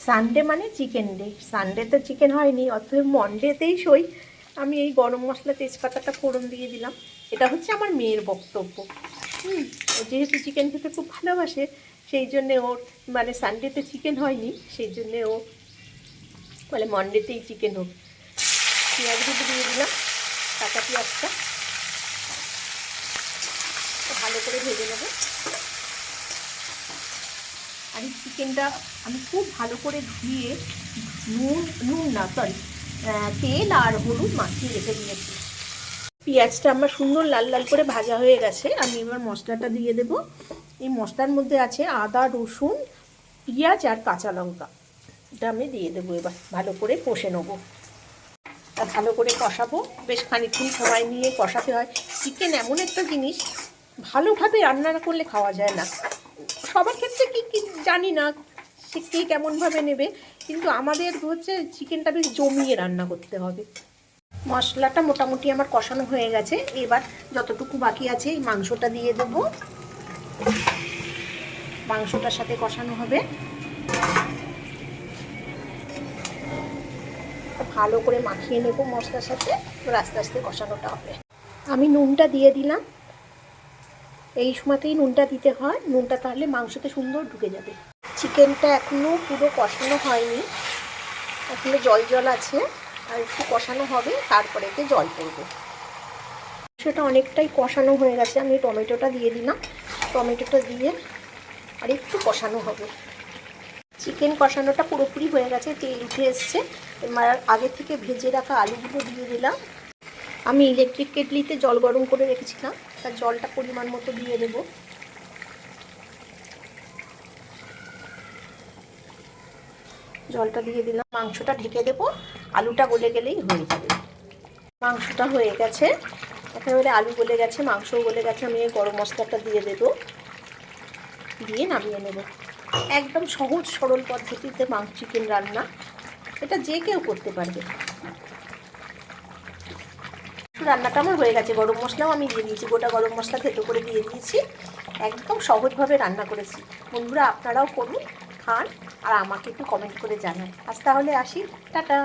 Sunday মানে chicken day. Sunday তো chicken হয়নি, অথবা মন্ডেতেই সই। আমি এই গরম মশলা তেজপাতাটা ফোড়ন দিয়ে দিলাম। এটা হচ্ছে আমার মেয়ের বক্তব্য। ও যেহেতু চিকেন খেতে খুব ভালোবাসে, সেই জন্যে ওর মানে সানডেতে চিকেন হয়নি, সেই জন্যে ও বলে মন্ডেতেই চিকেন হোক। পেঁয়াজগুলো দিয়ে দিলাম, কাঁচা পেঁয়াজটা ভালো করে ভেজে নেব। আর এই চিকেনটা আমি খুব ভালো করে ধুয়ে তেল আর হলুদ মাখিয়ে রেখে দিয়েছি। পেঁয়াজটা আমার সুন্দর লাল লাল করে ভাজা হয়ে গেছে। আমি এবার মশলাটা দিয়ে দেব। এই মশলার মধ্যে আছে আদা, রসুন, পেঁয়াজ আর কাঁচা লঙ্কা। এটা আমি দিয়ে দেবো। এবার ভালো করে কষে নেবো, ভালো করে কষাবো। বেশ খানিকক্ষণ সময় নিয়ে কষাতে হয়। চিকেন এমন একটা জিনিস, ভালোভাবে রান্না না করলে খাওয়া যায় না। সবার ক্ষেত্রে কি জানি না, সে কে কেমনভাবে নেবে, কিন্তু আমাদের হচ্ছে চিকেনটা বেশ জমিয়ে রান্না করতে হবে। মশলাটা মোটামুটি আমার কষানো হয়ে গেছে। এবার যতটুকু বাকি আছে এই মাংসটা দিয়ে দেব। মাংসটার সাথে কষানো হবে, ভালো করে মাখিয়ে নেব মশলার সাথে। আস্তে আস্তে কষানোটা হবে। আমি নুনটা দিয়ে দিলাম। এই সময়তেই নুনটা দিতে হয়, নুনটা তাহলে মাংসতে সুন্দর ঢুকে যাবে। চিকেনটা এখনও পুরো কষানো হয়নি, এখনো জল জল আছে। আর একটু কষানো হবে, তারপরে এতে জল পড়বে। সেটা অনেকটাই কষানো হয়ে গেছে। আমি টমেটোটা দিয়ে দিলাম। টমেটোটা দিয়ে আর একটু কষানো হবে। চিকেন কষানোটা পুরোপুরি হয়ে গেছে, তেল উঠে এসছে। এবার আগে থেকে ভেজে রাখা আলুগুলো দিয়ে দিলাম। আমি ইলেকট্রিক কেটলিতে জল গরম করে রেখেছিলাম, তার জলটা পরিমাণ মতো দিয়ে দেব। জলটা দিয়ে দিলাম, মাংসটা ঢেকে দেবো। আলুটা গলে গেলেই হয়ে যাবে। মাংসটা হয়ে গেছে, একেবারে আলু গলে গেছে, মাংসও গলে গেছে। আমি এই গরম মশলাটা দিয়ে দেবো, দিয়ে নামিয়ে নেব। একদম সহজ সরল পদ্ধতিতে চিকেন রান্না, এটা যে কেউ করতে পারবে। রান্নাটা আমার হয়ে গেছে। গরম মশলাও আমি দিয়ে দিয়েছি, গোটা গরম মশলা থেতো করে দিয়ে দিয়েছি। একদম সহজভাবে রান্না করেছি। বন্ধুরা আপনারাও করুন, খান, আর আমাকে একটু কমেন্ট করে জানান। আজ তাহলে আসি, টাটা।